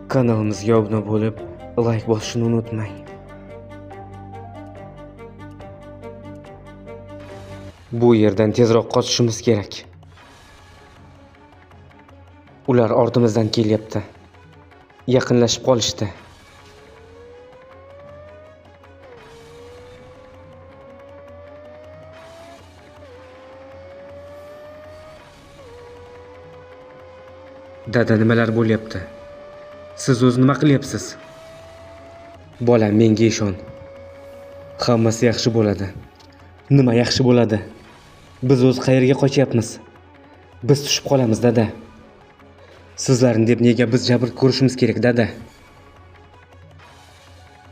Kanalimizga obuna bo'lib, like bosishni unutmang. Bu yerdan tezroq qochishimiz kerak. Ular ortimizdan kelyapti. Yaqinlashib qolishdi. Dada, nimalar bo'lyapti? Siz o'z nima qilyapsiz? Bolam, menga ishon. Hammasi yaxshi bo'ladi. Nima yaxshi bo'ladi? Biz o'z qayerga qochyapmiz? Biz tushib qolamiz, dada. Sizlarni deb nega biz jabr ko'rishimiz kerak, dada?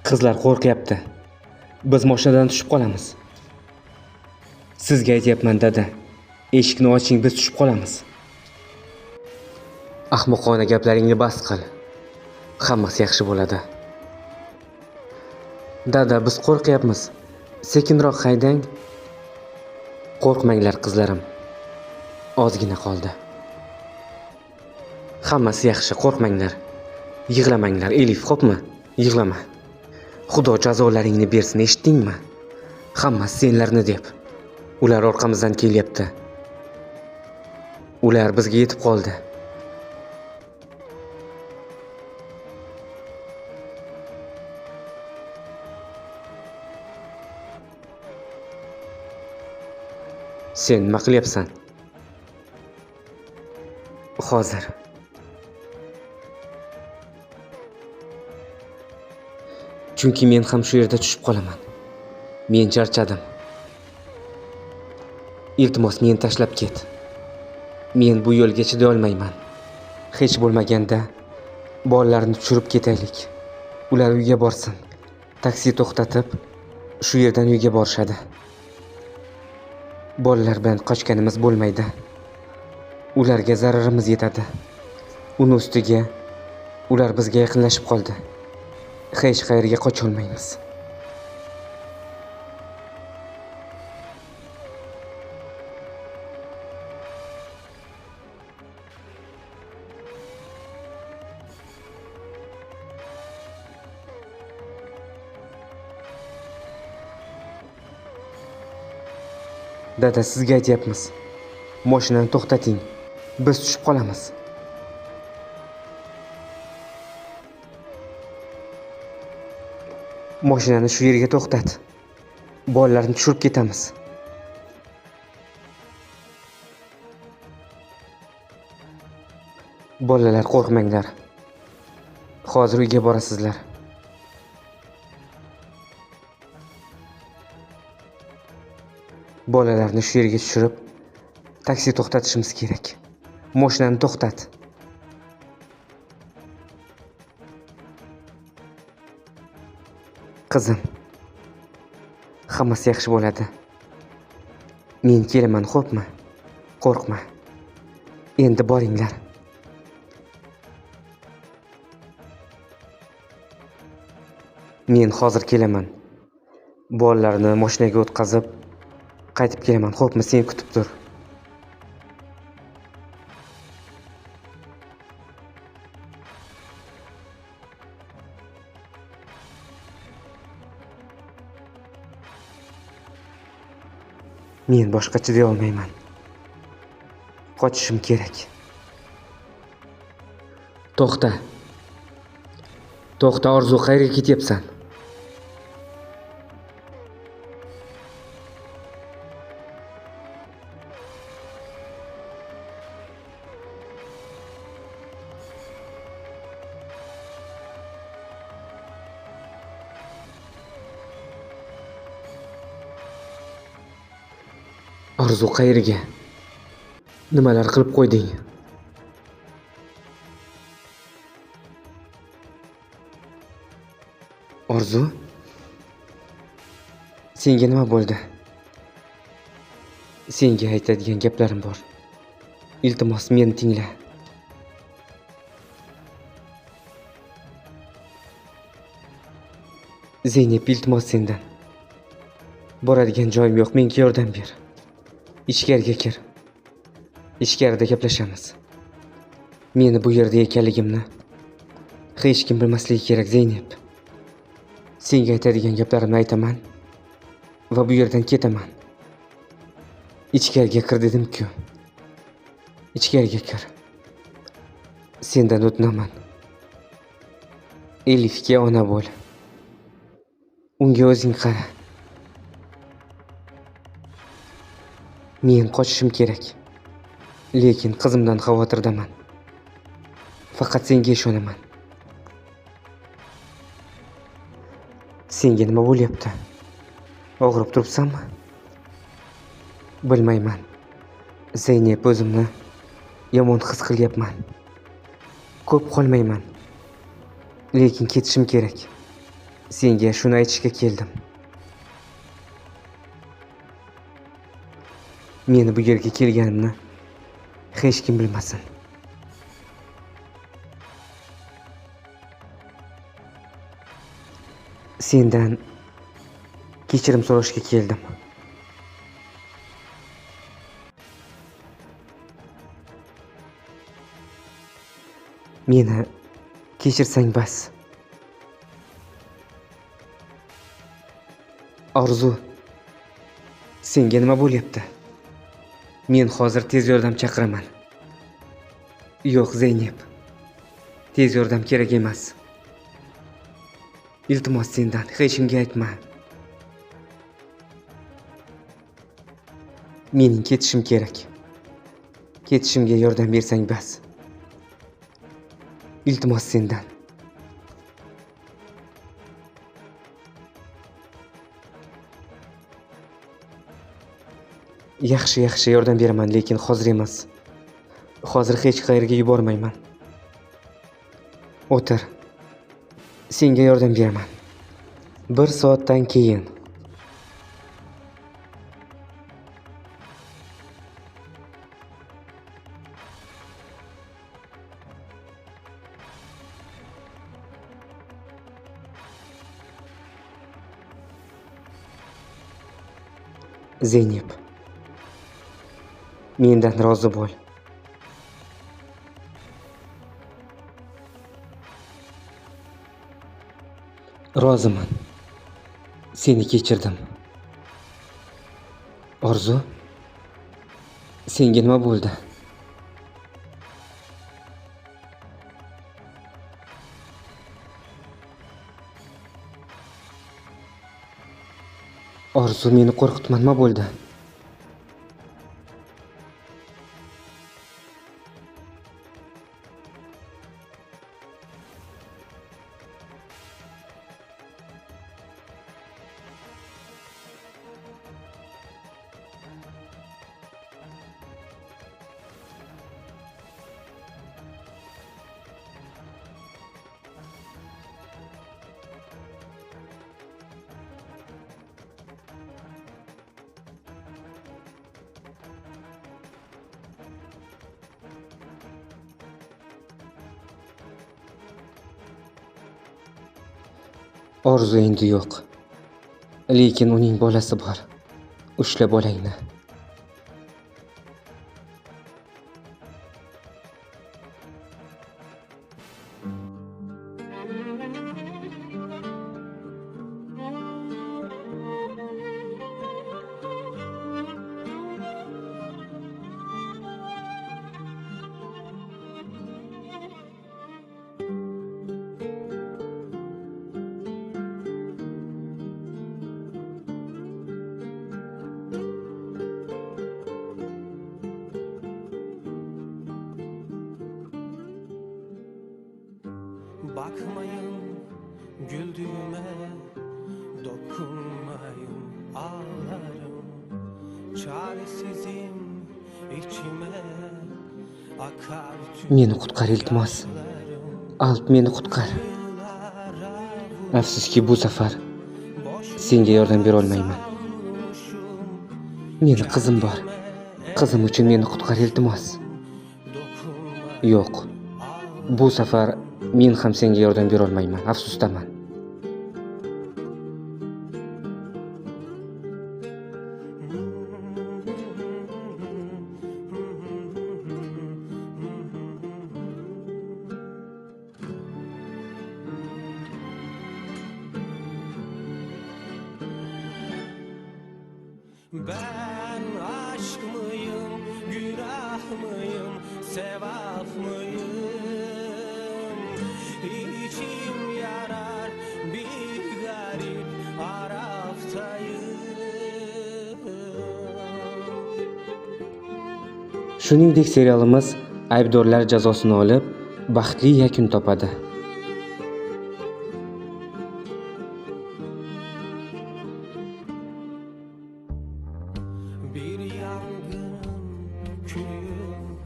Qizlar qo'rqyapti. Biz mashinadan tushib qolamiz. Sizga aytyapman, dada. Eshikni oching, biz tushib qolamiz. Ahmoqona gaplaringni bas qil. Hammasi yaxshi bo'ladi. Dada, biz qo'rqyapmiz. Sekinroq haydang. Qo'rqmanglar, qizlarim. Ozgina qoldi. Hammasi yaxshi, qo'rqmanglar. Yig'lamanglar, Elif, xo'pmi? Yig'lama. Xudo jazolaringni bersin, eshitdingmi? Hammasi senlarni deb. Ular orqamizdan kelyapti. Ular bizga yetib qoldi. Sen nima qilyapsan? Hozir. Chunki men ham shu yerda tushib qolaman. Men charchadim. Iltimos, meni tashlab ket. Men bu yo'lga chiday olmayman. Hech bo'lmaganda bolalarni tushirib ketaylik. Ular uyga borsin. Taksi to'xtatib, shu yerdan uyga borishadi. Bolalar bilan qochganimiz bo'lmaydi. Ularga zararimiz yetadi. Uni ustiga ular bizga yaqinlashib qoldi. Hech qayerga qocha olmaymiz. Dada, sizga aytyapmiz. Mashinani to'xtating. Biz tushib qolamiz. Mashinani shu yerga to'xtat. Bolalarni tushirib ketamiz. Bolalar, qo'rqmanglar. Hozir uyga borasizlar. Bolalarni shu yerga tushirib, taksi to'xtatishimiz kerak. Mashinani to'xtat. Qizim, hammasi yaxshi bo'ladi. Men kelaman, xo'pmi? Qo'rqma. Endi boringlar. Men hozir kelaman. Bolalarni mashinaga o'tkazib qaytib kelaman, xo'pmi? Sen kutib tur. Men boshqa chiday olmayman. Qochishim kerak. To'xta. To'xta, Orzu, qayerga ketyapsan? Orzu, qayerga? Nimalar qilib qo'yding? Orzu? Senga nima bo'ldi? Senga aytadigan gaplarim bor. Iltimos, meni tingla. Zeynep, iltimos sendan. Boradigan joyim yo'q, menga yordam ber. Ichkariga kir. Ichkarida gaplashamiz. Meni bu yerda ekanligimni Hech kim bilmasligi kerak Zeynep. Senga aytadigan gaplarimni aytaman va bu yerdan ketaman. Ichkariga kir dedim-ku. Ichkariga kir. Sendan o'tinaman. Elifga ona bo'l. Unga o'zing qara. Men qochishim kerak. Lekin qizimdan xavotirdaman. Faqat senga ishonaman. Senga nima bo'lyapti? Og'rib turibsanmi? Bilmayman. Zeynep, o'zimni yomon his qilyapman. Ko'p qolmayman. Lekin ketishim kerak. Senga shuni aytishga keldim. Meni bu yerga kelganimni hech kim bilmasin. Sendan kechirim so'rashga keldim. Meni kechirsang bas. Orzu, senga nima bo'lyapti? Men hozir tez yordam chaqiraman. Yo'q Zeynep. Tez yordam kerak emas. Iltimos sendan hech kimga aytma. Mening ketishim kerak. Ketishimga yordam bersang bas. Iltimos sendan. Yaxshi yordam beraman, lekin hozir emas. Hozir hech qayerga yubormayman. O'tir. Senga yordam beraman. 1 soatdan keyin. Zeynep, mendan rozi bo'l. Roziman. Seni kechirdim. Orzu, senga nima bo'ldi? Orzu, meni qo'rqitma, nima bo'ldi? Orzu endi yo'q. Lekin uning bolasi bor. Ushla bolangni. Bakmayın güldüğüme, dokunmayın ağlarım. Çaresizim içime akar Meni qutqar iltimos. Alp, meni qutqar. Afsuski bu safar senga yordam bera olmayman. Meni qizim bor. Qizim uchun meni qutqar iltimos. Yo'q. Bu safar men ham senga yordam bera olmayman. Afsusdaman. sevap mıyım? İçim yarar, bir garip araftayım. Shuningdek, serialimiz aybdorlar jazosini olib, baxtli yakun topadi. Bir yangının külüm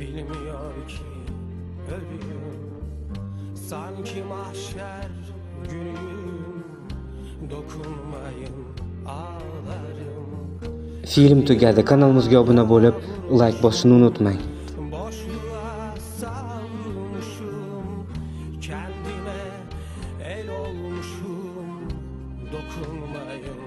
bilmiyor ki ölüyüm. Sanki mahşer günüm, dokunmayın ağlarım. Film tugadi. Kanalimizga obuna bo'lib, like bosishni unutmang. Boşluğa savrulmuşum, kendime el olmuşum, dokunmayın